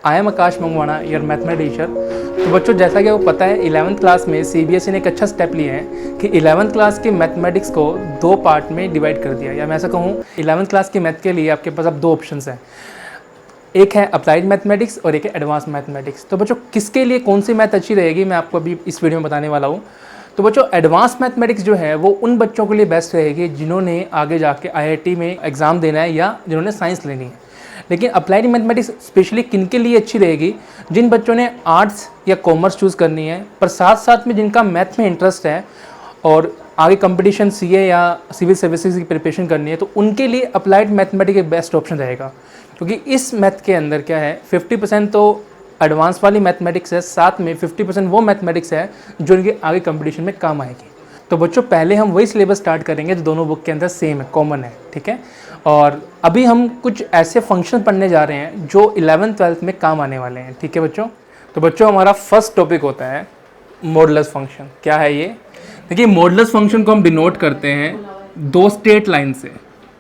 I am आकाश मंगवाना your mathematics teacher. तो बच्चों, जैसा कि आपको पता है 11th क्लास में सीबीएसई ने एक अच्छा स्टेप लिया है कि 11th क्लास के मैथमेटिक्स को दो पार्ट में डिवाइड कर दिया। या मैं ऐसा कहूँ 11th क्लास के मैथ के लिए आपके पास अब दो ऑप्शंस हैं, एक है अप्लाइड मैथमेटिक्स और एक है एडवांस मैथमेटिक्स। तो बच्चों, किसके लिए कौन सी मैथ अच्छी रहेगी मैं आपको अभी इस वीडियो में बताने वाला हूँ। तो बच्चों, एडवांस मैथमेटिक्स जो है वो उन बच्चों के लिए बेस्ट रहेगी जिन्होंने आगे जाके आईआईटी में एग्ज़ाम देना है या जिन्होंने साइंस लेनी है। लेकिन अप्लाइड मैथमेटिक्स स्पेशली किन के लिए अच्छी रहेगी? जिन बच्चों ने आर्ट्स या कॉमर्स चूज़ करनी है पर साथ साथ में जिनका मैथ में इंटरेस्ट है और आगे कंपटीशन सीए या सिविल सर्विसेज की प्रिपरेशन करनी है, तो उनके लिए अप्लाइड मैथमेटिक्स एक बेस्ट ऑप्शन रहेगा। क्योंकि इस मैथ के अंदर क्या है, 50% तो एडवांस वाली मैथमेटिक्स है, साथ में 50% वो मैथमेटिक्स है जो इनके आगे कंपटीशन में काम आएगी। तो बच्चों, पहले हम वही सिलेबस स्टार्ट करेंगे जो दोनों बुक के अंदर सेम है, कॉमन है, ठीक है। और अभी हम कुछ ऐसे फंक्शन पढ़ने जा रहे हैं जो 11th 12th में काम आने वाले हैं, ठीक है बच्चों। तो बच्चों, हमारा फर्स्ट टॉपिक होता है मॉडुलस फंक्शन। क्या है ये? देखिए, मॉडुलस फंक्शन को हम डिनोट करते हैं दो स्ट्रेट लाइन से,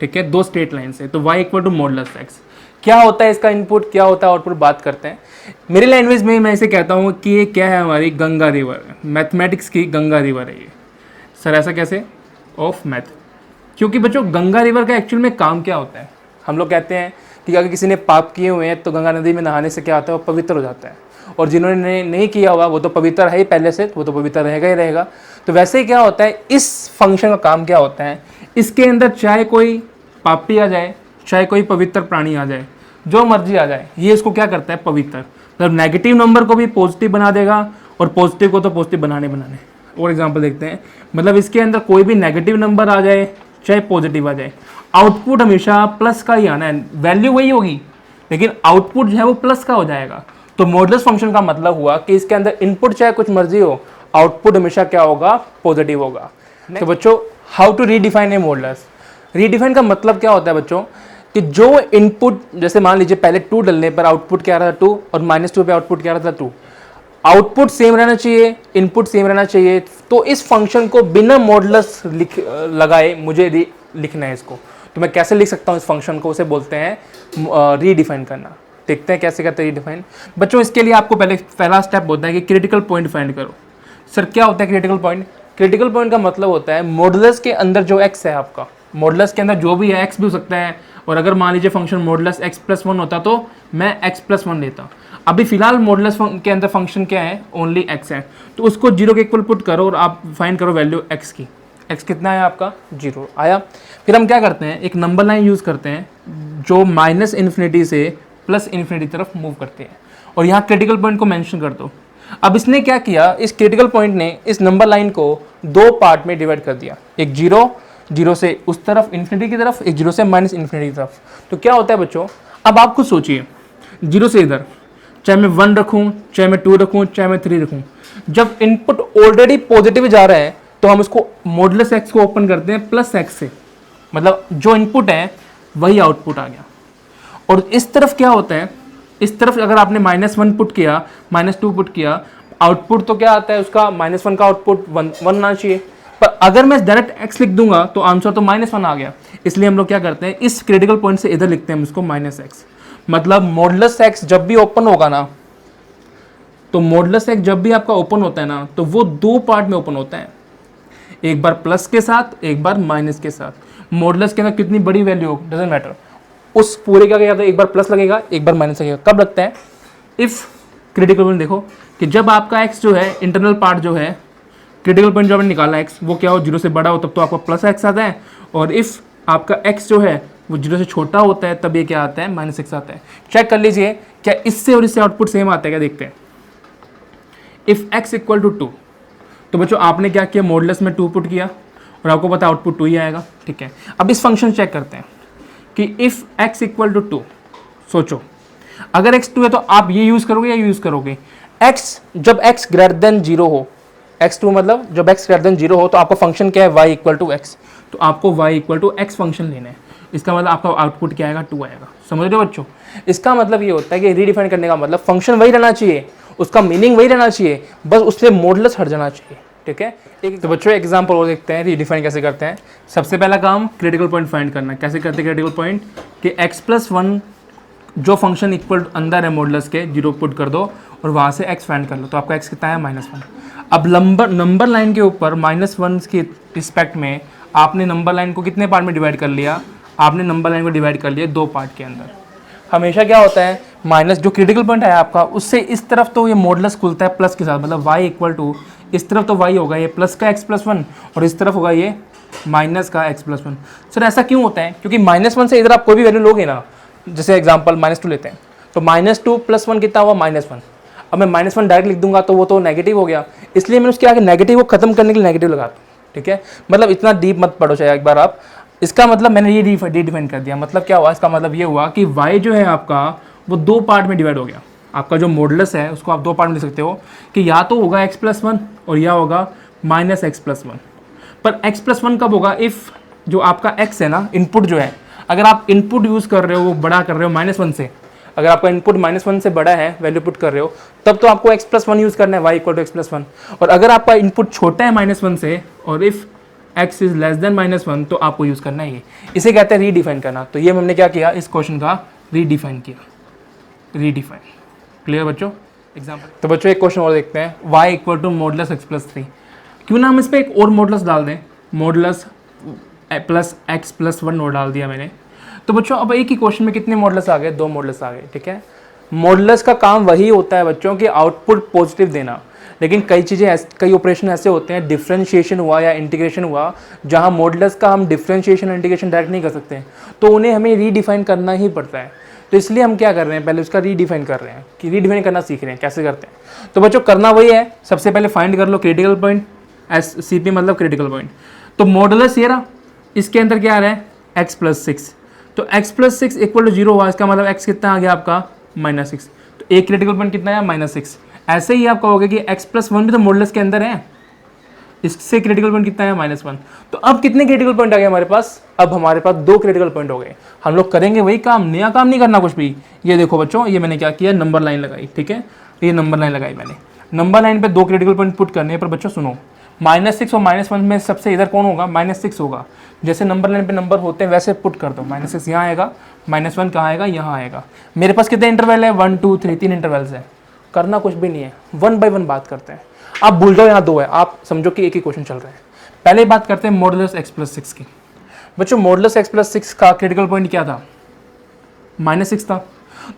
ठीक है, दो स्ट्रेट लाइन से। तो y equal to modulus x। क्या होता है इसका इनपुट, क्या होता है आउटपुट, बात करते हैं। मेरी लैंग्वेज में मैं इसे कहता हूँ कि ये क्या है, हमारी गंगा रिवर, मैथमेटिक्स की गंगा रिवर है ये। सर ऐसा कैसे? Of math. क्योंकि बच्चों, गंगा रिवर का एक्चुअल में काम क्या होता है? हम लोग कहते हैं कि अगर किसी ने पाप किए हुए हैं तो गंगा नदी में नहाने से क्या होता है, वो पवित्र हो जाता है। और जिन्होंने नहीं किया हुआ वो तो पवित्र है ही पहले से, वो तो पवित्र रहेगा ही रहेगा। तो वैसे ही क्या होता है, इस फंक्शन का काम क्या होता है, इसके अंदर चाहे कोई पापी आ जाए, चाहे कोई पवित्र प्राणी आ जाए, जो मर्जी आ जाए, ये इसको क्या करता है, पवित्र। मतलब नेगेटिव नंबर को भी पॉजिटिव बना देगा और पॉजिटिव को तो पॉजिटिव बनाने। और एग्जांपल देखते हैं, मतलब इसके अंदर कोई भी नेगेटिव नंबर आ जाए चाहे पॉजिटिव आ जाए, आउटपुट हमेशा प्लस का ही आना है। वैल्यू वही होगी लेकिन आउटपुट जो है वो प्लस का हो जाएगा। तो मॉडुलस फंक्शन का मतलब हुआ कि इसके अंदर इनपुट चाहे कुछ मर्जी हो, आउटपुट हमेशा क्या होगा, पॉजिटिव होगा। तो बच्चों, how to redefine a modulus. Redefine का मतलब क्या होता है बच्चों, कि जो इनपुट, जैसे मान लीजिए पहले 2 डलने पर आउटपुट क्या रहा था 2 और -2 पे आउटपुट क्या रहा था 2। आउटपुट सेम रहना चाहिए, इनपुट सेम रहना चाहिए। तो इस फंक्शन को बिना मॉडुलस लगाए मुझे लिखना है इसको। तो मैं कैसे लिख सकता हूँ इस फंक्शन को, उसे बोलते हैं रीडिफाइन करना। देखते हैं कैसे करते हैं रीडिफाइन। बच्चों, इसके लिए आपको पहला स्टेप होता है कि क्रिटिकल पॉइंट फाइंड करो। सर क्या होता है क्रिटिकल पॉइंट? क्रिटिकल पॉइंट का मतलब होता है मॉडुलस के अंदर जो x है आपका, मॉडुलस के अंदर जो भी है x भी हो सकता है। और अगर मान लीजिए फंक्शन मॉडुलस x+1 होता तो मैं x+1 लेता। अभी फिलहाल मॉडुलस के अंदर फंक्शन क्या है, ओनली x है। तो उसको 0 के इक्वल पुट करो और आप फाइंड करो वैल्यू x की। x कितना है आपका? 0 आया। फिर हम क्या करते हैं, एक नंबर लाइन यूज़ करते हैं जो -∞ से +∞ तरफ मूव करते हैं। और यहाँ क्रिटिकल पॉइंट को मेंशन कर दो। अब इसने क्या किया, इस क्रिटिकल पॉइंट ने इस नंबर लाइन को दो पार्ट में डिवाइड कर दिया। एक 0 से उस तरफ इन्फिनिटी की तरफ, एक 0 से -∞ की तरफ। तो क्या होता है बच्चों, अब आप खुद सोचिए, 0 से इधर, चाहे मैं 1 रखूं, चाहे मैं 2 रखूं, चाहे मैं 3 रखूं, जब इनपुट ऑलरेडी पॉजिटिव जा रहा है तो हम इसको मॉडुलस x को ओपन करते हैं +x से। मतलब जो इनपुट है वही आउटपुट आ गया। और इस तरफ क्या होता है, इस तरफ अगर आपने -1 पुट किया, -2 पुट किया, आउटपुट तो क्या आता है उसका, -1 का आउटपुट 1 आना चाहिए। पर अगर मैं डायरेक्ट x लिख दूंगा तो आंसर तो -1 आ गया। इसलिए हम लोग क्या करते हैं, इस क्रिटिकल पॉइंट से इधर लिखते हैं हम इसको -x। मतलब मॉडुलस x जब भी ओपन होगा ना, तो मॉडुलस x जब भी आपका ओपन होता है ना, तो वो दो पार्ट में ओपन होता है, एक बार प्लस के साथ, एक बार माइनस के साथ। मॉडुलस के अंदर कितनी बड़ी वैल्यू हो, डजंट मैटर, उस पूरे का क्या कहते हैं, एक बार प्लस लगेगा, एक बार माइनस लगेगा। कब लगता है? इफ क्रिटिकल पॉइंट देखो कि जब आपका x जो है, इंटरनल पार्ट जो है, क्रिटिकल पॉइंट जो आपने निकाला x, वो क्या हो, 0 से बड़ा हो तब तो आपका +x आता है। और इफ आपका x जो है वो 0 से छोटा होता है तब ये क्या आता है, -x आता है। चेक कर लीजिए क्या इससे और इससे आउटपुट सेम आता है क्या, देखते हैं। इफ x इक्वल टू 2, तो बच्चों आपने क्या किया, मॉडुलस में 2 पुट किया और आपको पता आउटपुट 2 ही आएगा, ठीक है। अब इस फंक्शन चेक करते हैं कि इफ x इक्वल टू 2, सोचो अगर x 2 है तो आप ये यूज करोगे या यूज करोगे x, जब x ग्रेटर देन 0 हो, x2 मतलब जब x ग्रेटर देन 0 हो तो आपका फंक्शन क्या है, y इक्वल टू x। तो आपको y equal to x function लेना है। इसका मतलब आपका आउटपुट क्या आएगा, 2 आएगा। समझ रहे हो बच्चों? इसका मतलब ये होता है कि रीडिफाइन करने का मतलब फंक्शन वही रहना चाहिए, उसका मीनिंग वही रहना चाहिए, बस उससे मॉडुलस हट जाना चाहिए, ठीक है। एक तो बच्चों एग्जांपल और देखते हैं रीडिफाइन कैसे करते हैं। सबसे पहला काम क्रिटिकल पॉइंट फाइंड करना। कैसे करते हैं क्रिटिकल पॉइंट, कि x+1 जो फंक्शन इक्वल अंदर है मॉडुलस के 0 पुट कर दो और वहाँ से x फाइंड कर लो, तो आपका x कितना है -1। अब नंबर लाइन के ऊपर -1 के रिस्पेक्ट में आपने नंबर लाइन को कितने पार्ट में डिवाइड कर लिया, आपने नंबर लाइन को डिवाइड कर लिया 2 पार्ट के अंदर। हमेशा क्या होता है, माइनस जो क्रिटिकल पॉइंट है आपका उससे इस तरफ तो ये मॉडुलस खुलता है प्लस के साथ, मतलब y इक्वल टू इस तरफ तो y होगा ये प्लस का x+1 और इस तरफ होगा ये माइनस का x+1। सर ऐसा क्यों होता है, क्योंकि -1 से इधर आप कोई भी वैल्यू लोगे ना, जैसे एग्जांपल -2 लेते हैं, तो -2 + 1 कितना हुआ -1। अब मैं -1 डायरेक्ट लिख दूंगा तो वो तो नेगेटिव हो गया, इसलिए मैं उसके आगे नेगेटिव को खत्म करने के लिए नेगेटिव लगाता हूँ। ठीक है, मतलब इतना डीप मत पढ़ो चाहे एक बार आप। इसका मतलब मैंने ये डिफाइन कर दिया, मतलब क्या हुआ, इसका मतलब ये हुआ कि y जो है आपका वो 2 पार्ट में डिवाइड हो गया। आपका जो मॉडुलस है उसको आप 2 पार्ट में लिख सकते हो कि या तो होगा x+1 और या होगा -x+1। पर x+1 कब होगा, इफ़ जो आपका x है ना, इनपुट जो है, अगर आप इनपुट यूज़ कर रहे हो वो बड़ा कर रहे हो -1 से, अगर आपका इनपुट -1 से बड़ा है वैल्यू पुट कर रहे हो, तब तो आपको x+1 यूज़ करना है, y = x+1। और अगर आपका इनपुट छोटा है -1 से और if x is less than -1 तो आपको यूज़ करना है ये, इसे कहते हैं रीडिफाइन करना। तो ये हमने क्या किया, इस क्वेश्चन का रीडिफाइन किया, रीडिफाइन। क्लियर बच्चों? एग्जाम्पल तो बच्चों एक क्वेश्चन और देखते हैं, y = मॉडुलस x+3। क्यों ना हम इस पर एक और मॉडुलस डाल दें, मॉडुलस प्लस x+1 और डाल दिया मैंने। तो बच्चों अब एक ही क्वेश्चन में कितने मॉडुलस आ गए, 2 मॉडुलस आ गए। ठीक है, मॉडुलस का काम वही होता है बच्चों कि आउटपुट पॉजिटिव देना, लेकिन कई चीज़ें कई ऑपरेशन ऐसे होते हैं, डिफरेंशिएशन हुआ या इंटीग्रेशन हुआ, जहाँ मॉडुलस का हम डिफरेंशिएशन इंटीग्रेशन डायरेक्ट नहीं कर सकते, तो उन्हें हमें रीडिफाइन करना ही पड़ता है। तो इसलिए हम क्या कर रहे हैं, पहले उसका रीडिफाइन कर रहे हैं, कि रीडिफाइन करना सीख रहे हैं कैसे करते हैं। तो बच्चों करना वही है, सबसे पहले फाइंड कर लो क्रिटिकल पॉइंट, CP मतलब क्रिटिकल पॉइंट। तो मॉडुलस ये रहा, इसके अंदर क्या आ रहा है x+6, तो x+6 = 0 हुआ, इसका मतलब x कितना आ गया आपका -6। तो एक क्रिटिकल पॉइंट कितना है -6। ऐसे ही आप कहोगे कि x+1 भी तो मॉडुलस के अंदर है, इससे क्रिटिकल पॉइंट कितना है -1। तो अब कितने क्रिटिकल पॉइंट आ गए हमारे पास, अब हमारे पास 2 क्रिटिकल पॉइंट हो गए। हम लोग करेंगे वही काम, नया काम नहीं करना कुछ भी। ये देखो बच्चों, ये मैंने क्या किया, नंबर लाइन लगाई। ठीक है, ये नंबर लाइन लगाई मैंने, नंबर लाइन पे 2 क्रिटिकल पॉइंट पुट करने हैं। पर बच्चों सुनो, -6 और -1 में सबसे इधर कौन होगा, -6 होगा। जैसे नंबर लाइन पे नंबर होते हैं वैसे पुट कर दो, -6 यहाँ आएगा, -1 कहाँ आएगा, यहाँ आएगा। मेरे पास कितने इंटरवल है, 1 2 3, 3 इंटरवल्स है। करना कुछ भी नहीं है, 1 बाय 1 बात करते हैं। आप भूल जाओ यहाँ 2 है, आप समझो कि एक ही क्वेश्चन चल रहा है। पहले बात करते हैं मॉडुलस x+6 की। बच्चों मॉडुलस x+6 का क्रिटिकल पॉइंट क्या था, -6 था।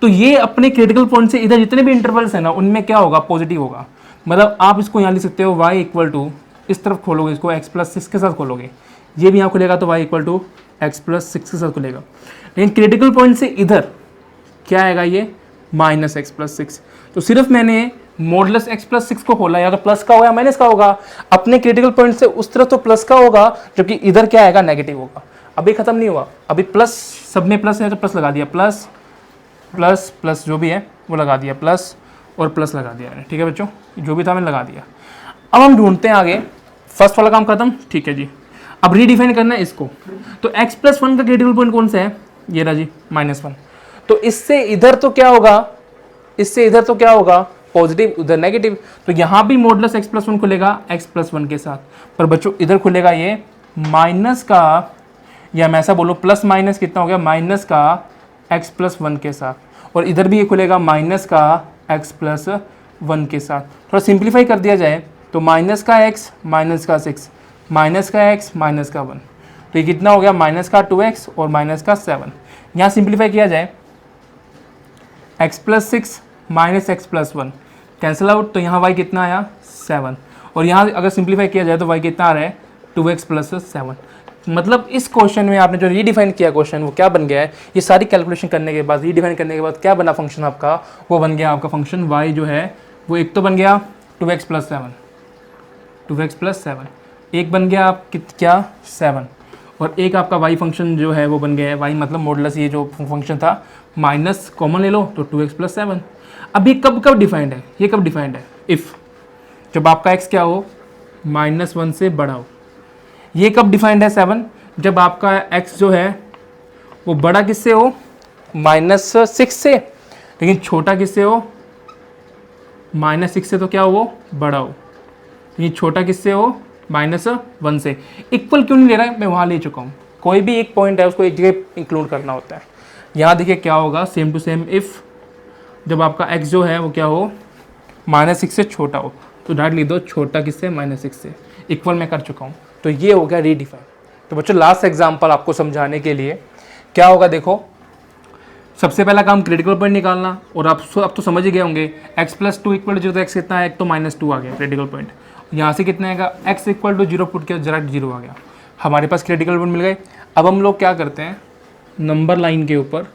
तो ये अपने क्रिटिकल पॉइंट से इधर जितने भी इंटरवल्स हैं ना, उनमें क्या होगा, पॉजिटिव होगा। मतलब आप इसको यहाँ लिख सकते हो, y = इस तरफ खोलोगे इसको x+6 के साथ खोलोगे, ये भी यहाँ खुलेगा तो y = x+6 के साथ खुलेगा। लेकिन क्रिटिकल पॉइंट से इधर क्या आएगा, ये -x+6। तो सिर्फ मैंने मॉडुलस x+6 को खोला, या तो प्लस का होगा या माइनस का होगा। अपने क्रिटिकल पॉइंट से उस तरफ तो प्लस का होगा, जबकि इधर क्या आएगा, नेगेटिव होगा। अभी खत्म नहीं हुआ, अभी प्लस, सब में प्लस है तो प्लस लगा दिया, प्लस प्लस प्लस जो भी है वो लगा दिया, प्लस और प्लस लगा दिया मैंने। ठीक है बच्चों, जो भी था मैंने लगा दिया। अब हम ढूंढते हैं आगे, फर्स्ट वाला काम खत्म। ठीक है जी, अब रीडिफाइन करना है इसको। तो x+1 का क्रिटिकल पॉइंट कौन सा है, ये रहा जी, -1। तो इससे इधर तो क्या होगा, इससे इधर तो क्या होगा, पॉजिटिव, उधर नेगेटिव। तो यहाँ भी मॉडुलस x+1 खुलेगा x+1 के साथ, पर बच्चों इधर खुलेगा ये माइनस का, या मैं ऐसा बोलूँ प्लस माइनस कितना हो गया, माइनस का x+1 के साथ, और इधर भी ये खुलेगा माइनस का x+1 के साथ। थोड़ा सिंप्लीफाई कर दिया जाए तो माइनस का x, माइनस का 6, माइनस का x, माइनस का 1, तो ये कितना हो गया, माइनस का 2x और माइनस का 7। यहाँ सिंप्लीफाई किया जाए, x+6 minus x+1 cancel out, तो यहाँ y कितना आया, 7। और यहाँ अगर सिंप्लीफाई किया जाए तो y कितना आ रहा है, 2x + 7। मतलब इस क्वेश्चन में आपने जो रीडिफाइन किया क्वेश्चन, वो क्या बन गया है, ये सारी कैलकुलेशन करने के बाद, रीडिफाइन करने के बाद क्या बना फंक्शन आपका, वो बन गया आपका फंक्शन y जो है वो एक तो बन गया 2x + 7, 2x + 7, एक बन गया आप क्या 7, और एक आपका y फंक्शन जो है वो बन गया है, y मतलब मॉडुलस, ये जो फंक्शन था माइनस कॉमन ले लो तो 2x + 7। अब ये कब डिफाइंड है, ये कब डिफाइंड है, इफ़ जब आपका x क्या हो, -1 से बड़ा हो। ये कब डिफाइंड है 7, जब आपका x जो है वो बड़ा किससे हो, -6 से, लेकिन छोटा किससे हो, -6 से, तो क्या हो, वो बड़ा हो। ये छोटा किससे हो, -1 से। इक्वल क्यों नहीं ले रहा है, मैं वहाँ ले चुका हूँ। कोई भी एक पॉइंट है उसको एक जगह इंक्लूड करना होता है। यहाँ देखिए क्या होगा, सेम टू सेम इफ़ जब आपका x जो है वो क्या हो, -6 से छोटा हो, तो डायरेक्ट लिख दो छोटा किससे, -6 से। इक्वल मैं कर चुका हूँ, तो ये हो गया रीडिफाइन। तो बच्चों लास्ट एग्जाम्पल आपको समझाने के लिए क्या होगा, देखो सबसे पहला काम क्रिटिकल पॉइंट निकालना, और आप अब तो समझ ही गए होंगे x + 2 = 0, तो x कितना है, एक तो -2 आ गया क्रिटिकल पॉइंट। यहाँ से कितना आएगा, x = 0 पुट किया, डायरेक्ट 0 आ गया, हमारे पास क्रिटिकल पॉइंट मिल गए। अब हम लोग क्या करते हैं, नंबर लाइन के ऊपर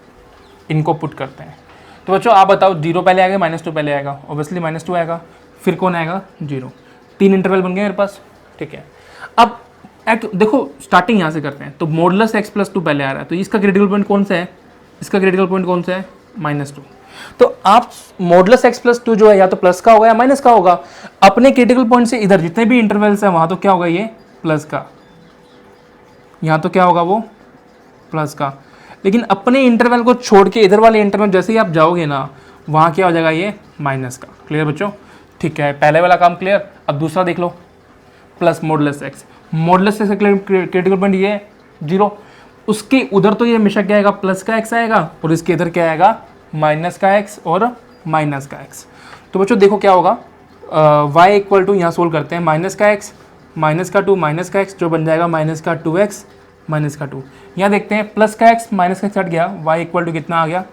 इनको पुट करते हैं। तो बच्चों आप बताओ 0 पहले आएगा, -2 पहले आएगा, ऑब्वियसली -2 आएगा, फिर कौन आएगा, 0। 3 इंटरवल बन गए मेरे पास, ठीक है। अब देखो स्टार्टिंग यहाँ से करते हैं, तो मॉडुलस x + 2 पहले आ रहा है, तो इसका क्रिटिकल पॉइंट कौन सा है, इसका क्रिटिकल पॉइंट कौन सा है, -2। तो आप मॉडुलस x + 2 जो है या तो प्लस का होगा या माइनस का होगा। अपने क्रिटिकल पॉइंट से इधर जितने भी इंटरवल्स हैं वहाँ तो क्या होगा, ये प्लस का, यहाँ तो क्या होगा वो प्लस का। लेकिन अपने इंटरवल को छोड़ के इधर वाले इंटरवल जैसे ही आप जाओगे ना, वहाँ क्या हो जाएगा, ये माइनस का। क्लियर बच्चों, ठीक है, पहले वाला काम क्लियर। अब दूसरा देख लो, plus modulus x, modulus x critical point ये 0, उसके उधर तो ये हमेशा क्या आएगा, प्लस का x आएगा, और इसके इधर क्या आएगा, माइनस का x और माइनस का x। तो बच्चों देखो क्या होगा, y = यहाँ सोल्व करते हैं, माइनस का x, माइनस का 2, माइनस का x, जो बन जाएगा माइनस का 2x, माइनस का 2। यहाँ देखते हैं प्लस का x, माइनस का x हट गया, y = कितना आ गया,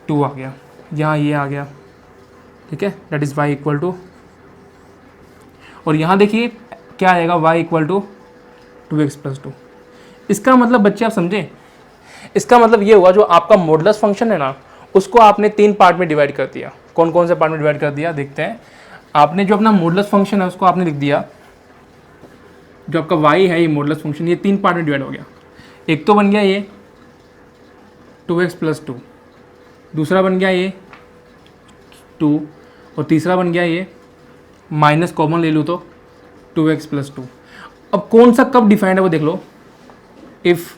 2 आ गया, यहाँ ये आ गया, ठीक है, दैट इज़ y = और यहाँ देखिए क्या आएगा, y = 2x + 2। इसका मतलब बच्चे आप समझे, इसका मतलब ये हुआ जो आपका मॉडुलस फंक्शन है ना, उसको आपने 3 पार्ट में डिवाइड कर दिया। कौन कौन से पार्ट में डिवाइड कर दिया, देखते हैं। आपने जो अपना मॉडुलस फंक्शन है उसको आपने लिख दिया, जो आपका y है ये मॉडुलस फंक्शन, ये 3 पार्ट में डिवाइड हो गया। एक तो बन गया ये 2x + 2, दूसरा बन गया ये 2, और तीसरा बन गया ये माइनस कॉमन ले लूँ तो 2x + 2। अब कौन सा कब डिफाइंड है वो देख लो, इफ़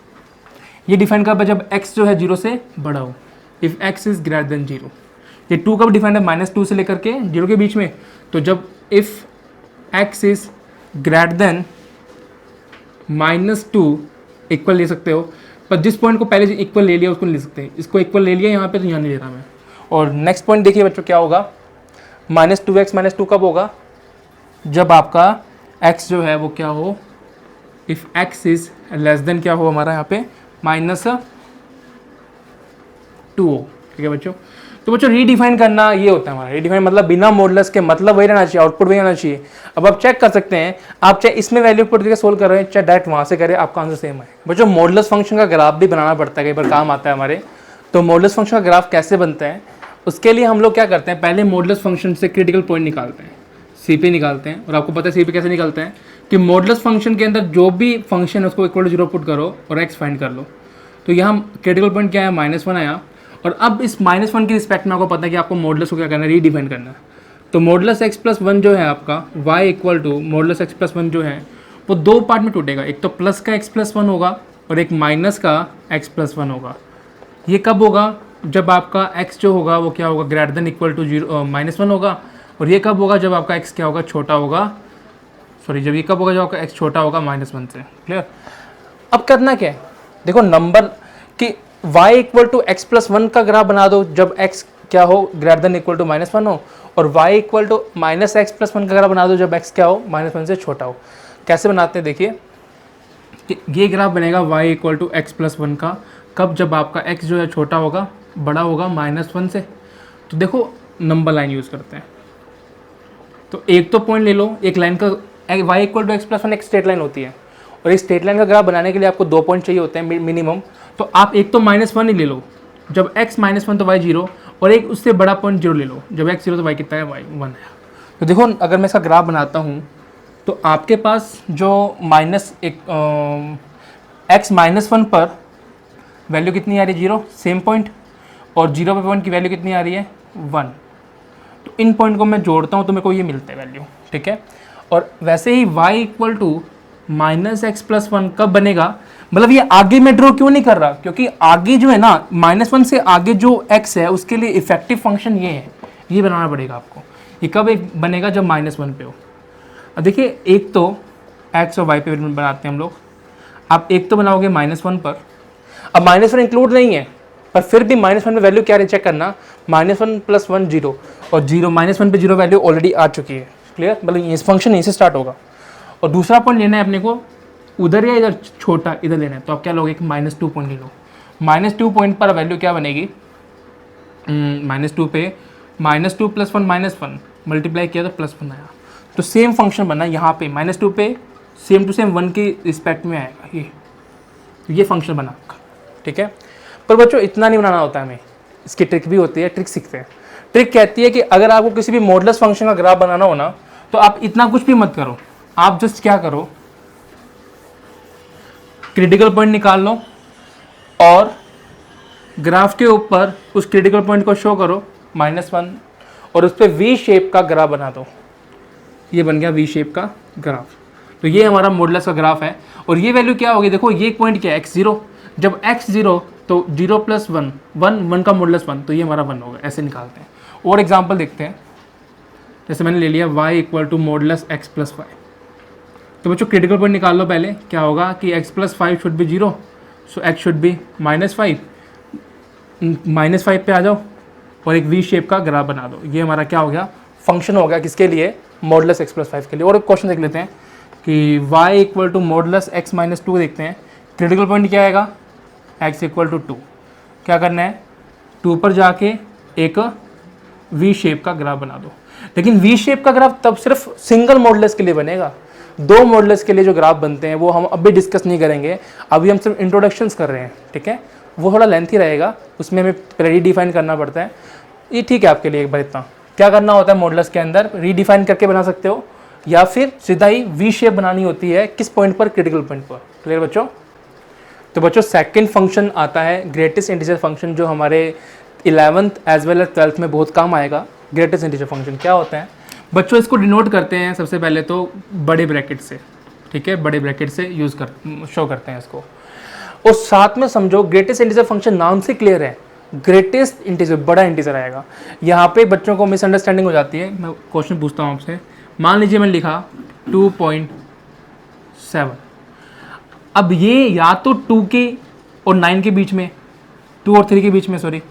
ये डिफाइन कब है, जब x जो है 0 से बड़ा हो, if x is greater than 0। ये 2 कब डिफाइंड है, -2 से लेकर के 0 के बीच में, तो जब if x is greater than -2, equal ले सकते हो, पर जिस पॉइंट को पहले इक्वल ले लिया उसको नहीं ले सकते, इसको इक्वल ले लिया यहाँ पे, तो यहाँ नहीं ले रहा मैं। और नेक्स्ट पॉइंट देखिए बच्चों क्या होगा, -2x - 2 कब होगा, जब आपका x जो है वो क्या हो, if x is less than क्या हो हमारा यहाँ पे -2 हो, ठीक है बच्चों। तो बच्चों रीडिफाइन करना ये होता है हमारा, रीडिफाइन मतलब बिना मॉडुलस के, मतलब वही रहना चाहिए, आउटपुट वही रहना चाहिए। अब आप चेक कर सकते हैं, आप चाहे इसमें वैल्यू पुट करके सोल्व कर रहे हैं, चाहे डायरेक्ट वहाँ से करें, आपका आंसर सेम है। बच्चों मॉडुलस फंक्शन का ग्राफ भी बनाना पड़ता है, कई बार काम आता है हमारे। तो मॉडुलस फंक्शन का ग्राफ कैसे बनता है, उसके लिए हम लोग क्या करते हैं, पहले मॉडुलस फंक्शन से क्रिटिकल पॉइंट निकालते हैं, CP निकालते हैं। और आपको पता है CP कैसे निकालते हैं, कि मॉडुलस फंक्शन के अंदर जो भी फंक्शन है उसको = 0 पुट करो और x फाइंड कर लो। तो यहाँ क्रिटिकल पॉइंट क्या है, -1 आया। और अब इस -1 की रिस्पेक्ट में आपको पता है कि आपको मॉडुलस को क्या करना है, रीडिफाइन करना है। तो मॉडुलस x + 1 जो है आपका, y = मॉडुलस x + 1 जो है वो 2 पार्ट में टूटेगा, एक तो प्लस का x + 1 होगा और एक माइनस का x + 1 होगा। ये कब होगा, जब आपका x जो होगा वो क्या होगा, ग्रेटर देन = 1 होगा। और ये कब होगा, जब आपका x क्या होगा, छोटा होगा, जब ये कब होगा, जब आपका x छोटा होगा -1 से। क्लियर। अब करना क्या है, देखो नंबर कि y = x + 1 का ग्राफ बना दो जब x क्या हो, ग्रेटर देन = -1 हो, और y = -x + 1 का ग्राफ बना दो जब x क्या हो, -1 से छोटा हो। कैसे बनाते हैं देखिए, ये ग्राफ बनेगा y = x + 1 का, कब, जब आपका x जो है छोटा होगा, बड़ा होगा -1 से। तो देखो नंबर लाइन यूज़ करते हैं, तो एक तो पॉइंट ले लो, एक लाइन का y = x + 1 एक स्ट्रेट लाइन होती है, और इस स्ट्रेट लाइन का ग्राफ बनाने के लिए आपको 2 पॉइंट चाहिए होते हैं मिनिमम। तो आप एक तो -1 ही ले लो, जब x -1 तो y 0, और एक उससे बड़ा पॉइंट 0 ले लो, जब x 0 तो y कितना है, y 1 है। तो देखो अगर मैं इसका ग्राफ बनाता हूँ, तो आपके पास जो x -1 पर वैल्यू कितनी आ रही है, 0, सेम पॉइंट, और 0 पे पॉइंट की वैल्यू कितनी आ रही है, 1। तो इन पॉइंट को मैं जोड़ता हूँ तो मेरे को ये मिलता है वैल्यू, ठीक है। और वैसे ही y = -x + 1 कब बनेगा, मतलब ये आगे मैं ड्रॉ क्यों नहीं कर रहा, क्योंकि आगे जो है ना, -1 से आगे जो x है उसके लिए इफेक्टिव फंक्शन ये है, ये बनाना पड़ेगा आपको। ये कब एक बनेगा, जब -1 पे हो। अब देखिए एक तो x और y पे बनाते हैं हम लोग, आप एक तो बनाओगे -1 पर। अब -1 इंक्लूड नहीं है, पर फिर भी -1 में वैल्यू क्या चेक करना, -1 + 1 0, और 0 -1 पे 0 वैल्यू ऑलरेडी आ चुकी है। क्लियर, मतलब ये फंक्शन यहीं से स्टार्ट होगा। और दूसरा पॉइंट लेना है अपने को, उधर या इधर छोटा इधर लेना है, तो आप क्या लोगे कि -2 पॉइंट ले लो। -2 पॉइंट पर वैल्यू क्या बनेगी, -2 पे -2 + 1 -1 मल्टीप्लाई किया तो +1 आया। तो सेम फंक्शन बना यहाँ पे, -2 पे सेम टू सेम 1 के रिस्पेक्ट में आएगा ये फंक्शन बना। ठीक है, पर बच्चों इतना नहीं बनाना होता है हमें, इसकी ट्रिक भी होती है, ट्रिक सीखते हैं। ट्रिक कहती है कि अगर आपको किसी भी मॉडुलस फंक्शन का ग्राफ बनाना हो ना, तो आप इतना कुछ भी मत करो, आप जस्ट क्या करो, क्रिटिकल पॉइंट निकाल लो और ग्राफ के ऊपर उस क्रिटिकल पॉइंट को शो करो -1, और उस पर वी शेप का ग्राफ बना दो। ये बन गया वी शेप का ग्राफ। तो ये हमारा मॉडुलस का ग्राफ है। और ये वैल्यू क्या होगी, देखो ये पॉइंट क्या है x0, जब x0 तो 0 + 1 1 का मॉडुलस 1, तो ये हमारा 1 होगा। ऐसे निकालते हैं। और एग्जांपल देखते हैं, जैसे मैंने ले लिया y = मॉडुलस x + 5। तो बच्चों क्रिटिकल पॉइंट निकाल लो पहले, क्या होगा कि x + 5 should be 0, so x should be -5, -5 पे आ जाओ और एक वी शेप का ग्राफ बना दो। ये हमारा क्या हो गया, फंक्शन हो गया, किसके लिए, मॉडुलस x + 5 के लिए। और एक क्वेश्चन देख लेते हैं कि y = मॉडुलस x - 2 देखते हैं। क्रिटिकल पॉइंट क्या आएगा, x = 2। क्या करना है, 2 पर जाके एक वी शेप का ग्राफ बना दो। लेकिन वी शेप का ग्राफ तब सिर्फ सिंगल मॉडुलस के लिए बनेगा, दो मॉडुलस के लिए जो ग्राफ बनते हैं वो हम अभी डिस्कस नहीं करेंगे, अभी हम सिर्फ इंट्रोडक्शंस कर रहे हैं। ठीक है, वो थोड़ा लेंथी रहेगा, उसमें हमें रीडिफाइन करना पड़ता है। ये ठीक है आपके लिए एक बार इतना। क्या करना होता है मॉडुलस के अंदर, रीडिफाइन करके बना सकते हो या फिर सीधा ही वी शेप बनानी होती है, किस पॉइंट पर, क्रिटिकल पॉइंट पर। क्लियर बच्चों। तो बच्चों सेकंड फंक्शन आता है ग्रेटेस्ट इंटीजर फंक्शन, जो हमारे 11th as well as 12th में बहुत काम आएगा। ग्रेटेस्ट इंटीजर फंक्शन क्या होता है बच्चों, इसको डिनोट करते हैं सबसे पहले तो बड़े ब्रैकेट से। ठीक है, बड़े ब्रैकेट से शो करते हैं इसको। और साथ में समझो ग्रेटेस्ट इंटीजर फंक्शन नाम से क्लियर है, ग्रेटेस्ट इंटीजर, बड़ा इंटीजर आएगा। यहाँ पे बच्चों को मिसअंडरस्टैंडिंग हो जाती है। मैं क्वेश्चन पूछता हूँ आपसे, मान लीजिए मैंने लिखा 2.7, अब ये या तो 2 के और 9 के बीच में, 2 और 3 के बीच में, सॉरी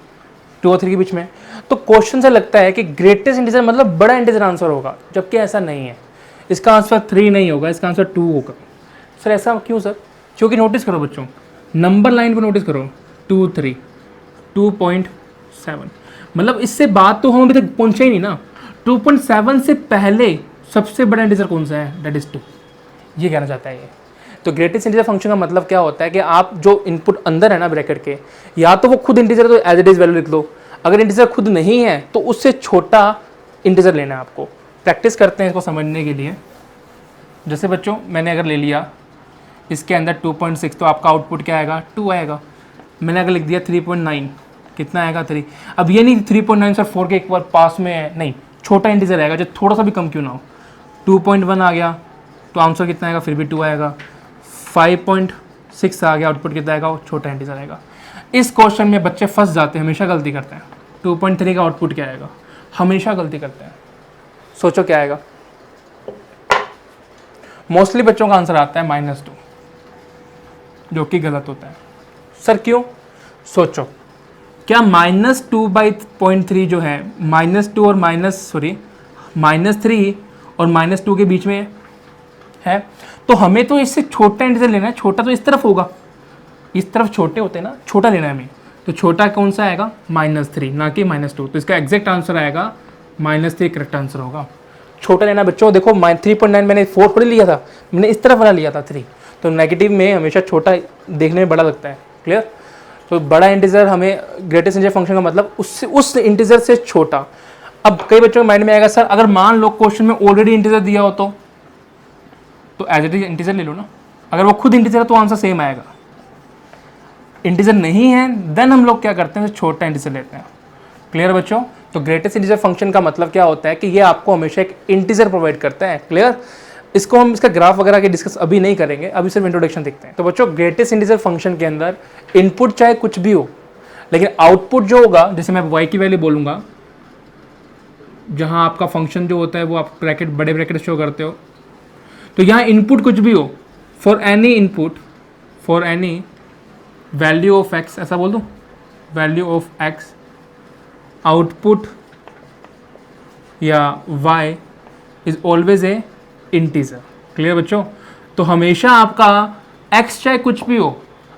2 और 3 के बीच में, तो क्वेश्चन से लगता है कि ग्रेटेस्ट इंटीजर मतलब बड़ा इंटीजर आंसर होगा, जबकि ऐसा नहीं है। इसका आंसर 3 नहीं होगा, इसका आंसर 2 होगा। सर ऐसा क्यों सर, क्योंकि नोटिस करो बच्चों, नंबर लाइन पर नोटिस करो, 2 3 2.7, मतलब इससे बात तो हम अभी तक पहुंचे ही नहीं ना। 2.7 से पहले सबसे बड़ा इंटीजर कौन सा है, दैट इज 2, ये कहना चाहता है ये। तो ग्रेटेस्ट इंटीजर फंक्शन का मतलब क्या होता है कि आप जो इनपुट अंदर है ना ब्रैकेट के, या तो वो खुद इंटीजर तो एज इट इज वैल्यू लिख लो, अगर इंटीजर खुद नहीं है तो उससे छोटा इंटीजर लेना है आपको। प्रैक्टिस करते हैं इसको समझने के लिए। जैसे बच्चों मैंने अगर ले लिया इसके अंदर 2.6, तो आपका आउटपुट क्या आएगा, 2 आएगा। मैंने अगर लिख दिया 3.9, कितना आएगा, 3। अब ये नहीं 3.9 सर 4 के एक बार पास में है, नहीं, छोटा इंटीजर आएगा जो थोड़ा सा भी कम क्यों ना हो। 2.1 आ गया तो आंसर कितना आएगा, फिर भी 2 आएगा। 5.6 आ गया, आउटपुट कितना आएगा, वो छोटा इंटीजर आएगा। इस क्वेश्चन में बच्चे फंस जाते हैं, हमेशा गलती करते हैं। 2.3 का आउटपुट क्या आएगा, हमेशा गलती करते हैं। सोचो क्या आएगा, मोस्टली बच्चों का आंसर आता है -2, जो कि गलत होता है। सर क्यों, सोचो, क्या -2/0.3 जो है -2 और -3 और -2 के बीच में है, तो हमें तो इससे छोटा इंटीजर लेना है। छोटा तो इस तरफ होगा, इस तरफ छोटे होते हैं ना, छोटा लेना है हमें। तो छोटा कौन सा आएगा, -3, ना कि -2। तो इसका एग्जैक्ट आंसर आएगा -3, करेक्ट आंसर होगा। छोटा लेना बच्चों, देखो 3.9 मैंने 4 थोड़ी लिया था, मैंने इस तरफ वाला लिया था 3। तो नेगेटिव में हमेशा छोटा देखने में बड़ा लगता है। क्लियर। तो बड़ा इंटीजर हमें ग्रेटेस्ट इंटीजर फंक्शन का मतलब उस इंटीजर से छोटा। अब कई बच्चों के माइंड में आएगा सर अगर मान लो क्वेश्चन में ऑलरेडी इंटीजर दिया हो तो एज इट इज इंटीजर ले लो ना। अगर वो खुद इंटीजर है तो आंसर सेम आएगा। इंटीजर नहीं है देन हम लोग क्या करते हैं, छोटा इंटीजर लेते हैं। क्लियर बच्चों। तो ग्रेटेस्ट इंटीजर फंक्शन का मतलब क्या होता है कि ये आपको हमेशा एक इंटीजर प्रोवाइड करता है। क्लियर। इसको हम इसका ग्राफ वगैरह के डिस्कस अभी नहीं करेंगे, अभी सिर्फ इंट्रोडक्शन देखते हैं। तो बच्चों ग्रेटेस्ट इंटीजर फंक्शन के अंदर इनपुट चाहे कुछ भी हो, लेकिन आउटपुट जो होगा, जैसे मैं y की वैल्यू बोलूँगा, जहाँ आपका फंक्शन जो होता है वो आप ब्रैकेट बड़े ब्रैकेट शो करते हो, तो यहाँ इनपुट कुछ भी हो, for any input for any value of x, ऐसा बोल दूँ, वैल्यू ऑफ एक्स, आउटपुट या y is always a integer. Clear बच्चों? तो हमेशा आपका x चाहे कुछ भी हो,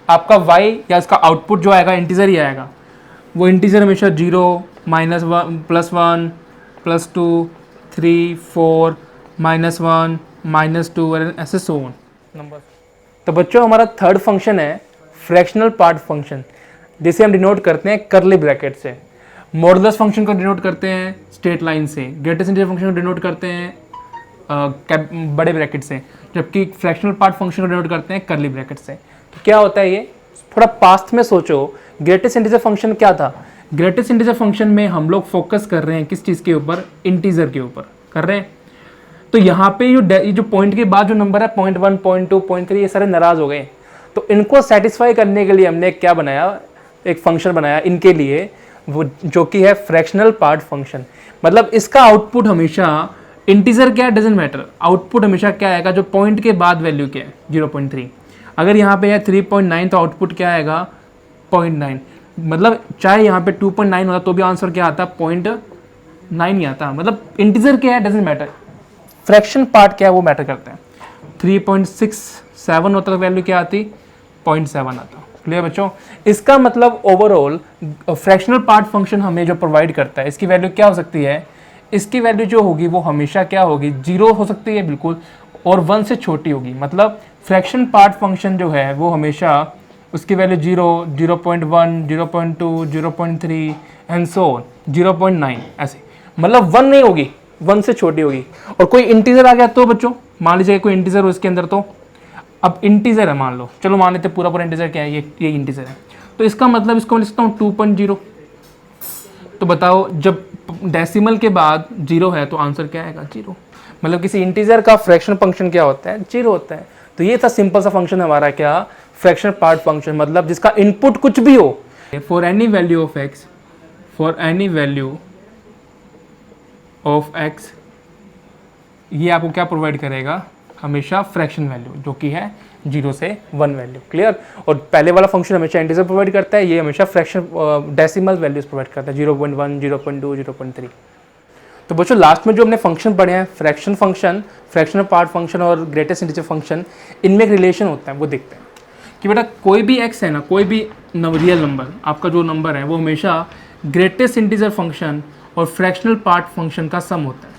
आपका y या इसका आउटपुट जो आएगा इंटीजर ही आएगा। वो इंटीजर हमेशा 0, -1, +1, +2, 3, 4, -1, -2 ऐसे सो ऑन नंबर। तो बच्चों हमारा थर्ड फंक्शन है फ्रैक्शनल पार्ट फंक्शन, जिसे हम डिनोट करते हैं करली ब्रैकेट से। मॉडुलस फंक्शन को डिनोट करते हैं स्ट्रेट लाइन से, ग्रेटेस्ट इंटीजर फंक्शन को डिनोट करते हैं बड़े ब्रैकेट से, जबकि फ्रैक्शनल पार्ट फंक्शन को डिनोट करते हैं करली ब्रैकेट से। तो क्या होता है ये, थोड़ा पास्ट में सोचो, ग्रेटेस्ट इंटीजर फंक्शन क्या था? ग्रेटेस्ट इंटीजर फंक्शन में हम लोग फोकस कर रहे हैं किस चीज़ के ऊपर? इंटीजर के ऊपर कर रहे हैं। तो यहाँ पे ये जो पॉइंट के बाद जो नंबर है 0.1, 0.2, 0.3 ये सारे नाराज हो गए। तो इनको सेटिस्फाई करने के लिए हमने क्या बनाया, एक फंक्शन बनाया इनके लिए, वो जो कि है फ्रैक्शनल पार्ट फंक्शन। मतलब इसका आउटपुट हमेशा इंटीजर क्या है डजेंट मैटर, आउटपुट हमेशा क्या आएगा, जो पॉइंट के बाद वैल्यू क्या है 0.3। अगर यहाँ पे है 3.9 तो आउटपुट क्या आएगा 0.9। मतलब चाहे यहाँ पे 2.9 होता तो भी आंसर क्या आता 0.9 ही आता। मतलब इंटीजर क्या है डजेंट मैटर, फ्रैक्शन पार्ट क्या है वो मैटर करता है। 3.67 होता तो वैल्यू क्या आती 0.7 आता। क्लियर बच्चों? इसका मतलब ओवरऑल फ्रैक्शनल पार्ट फंक्शन हमें जो प्रोवाइड करता है, इसकी वैल्यू क्या हो सकती है, इसकी वैल्यू जो होगी वो हमेशा क्या होगी 0 हो सकती है बिल्कुल, और 1 से छोटी होगी। मतलब फ्रैक्शन पार्ट फंक्शन जो है वो हमेशा उसकी वैल्यू 0, 0.1, 0.2, 0.3 एंड सो ऑन 0.9 ऐसे। मतलब 1 नहीं होगी, 1 से छोटी होगी। और कोई इंटीजर आ गया तो बच्चों, मान लीजिए कोई इंटीजर हो इसके अंदर, तो अब इंटीजर है मान लो, चलो मान लेते पूरा इंटीजर क्या है, ये इंटीजर है। तो इसका मतलब इसको मैं लिखता हूँ 2.0। तो बताओ जब डेसिमल के बाद 0 है तो आंसर क्या आएगा 0। मतलब किसी इंटीजर का फ्रैक्शन फंक्शन क्या होता है 0 होता है। तो ये था सिंपल सा फंक्शन हमारा क्या, फ्रैक्शन पार्ट फंक्शन। मतलब जिसका इनपुट कुछ भी हो, for any value of x, for any value of x, ये आपको क्या प्रोवाइड करेगा हमेशा फ्रैक्शन वैल्यू, जो कि है 0 से 1 वैल्यू। क्लियर? और पहले वाला फंक्शन हमेशा इंटीजर प्रोवाइड करता है, ये हमेशा फ्रैक्शन डेसिमल वैल्यूज प्रोवाइड करता है 0.1, 0.2, 0.3। तो बच्चों लास्ट में जो हमने फंक्शन पढ़े हैं, fraction function, fractional part function और ग्रेटेस्ट इंटीजर फंक्शन, इनमें एक रिलेशन होता है, वो देखते हैं कि बेटा कोई भी एक्स है ना, कोई भी रियल नंबर, आपका जो नंबर है वो हमेशा ग्रेटेस्ट इंटीजर फंक्शन और फ्रैक्शनल पार्ट फंक्शन का सम होता है।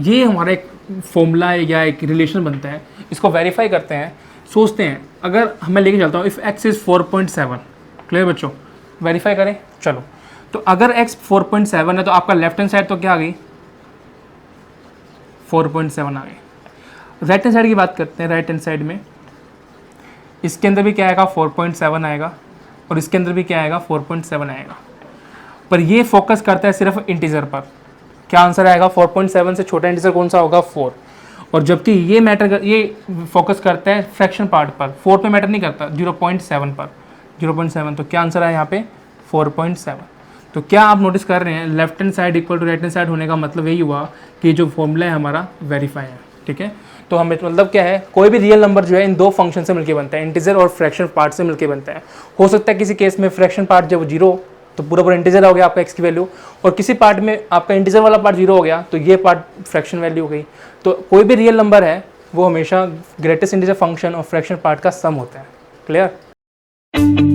ये हमारा एक फॉर्मूला है या एक रिलेशन बनता है। इसको वेरीफाई करते हैं, सोचते हैं, अगर मैं लेके चलता हूँ इफ़ एक्स इज़ 4.7। क्लियर बच्चों? वेरीफाई करें चलो। तो अगर एक्स 4.7 है तो आपका लेफ्ट हैंड साइड तो क्या आ गई 4.7 आ गई। राइट हैंड साइड की बात करते हैं। राइट हैंड साइड में इसके अंदर भी क्या आएगा 4.7 आएगा, और इसके अंदर भी क्या आएगा 4.7 आएगा। पर ये फोकस करता है सिर्फ इंटीजर पर। क्या आंसर आएगा 4.7 से छोटा इंटीजर कौन सा होगा 4। और जबकि ये फोकस करता है फ्रैक्शन पार्ट पर, 4 पे मैटर नहीं करता, 0.7 पर, 0.7। तो क्या आंसर है यहाँ पे 4.7। तो क्या आप नोटिस कर रहे हैं left hand side equal to right hand side होने का मतलब यही हुआ कि जो फॉर्मूला है हमारा वेरीफाई है। ठीक है? तो हमें मतलब क्या है, कोई भी रियल नंबर जो है इन दो फंक्शन से मिलकर बनता है, इंटीजर और फ्रैक्शन पार्ट से मिलकर बनता है। हो सकता है किसी केस में फ्रैक्शन पार्ट जब 0 तो पूरा इंटीजर हो गया आपका एक्स की वैल्यू, और किसी पार्ट में आपका इंटीजर वाला पार्ट 0 हो गया तो ये पार्ट फ्रैक्शन वैल्यू हो गई। तो कोई भी रियल नंबर है वो हमेशा ग्रेटेस्ट इंटीजर फंक्शन और फ्रैक्शन पार्ट का सम होता है। क्लियर?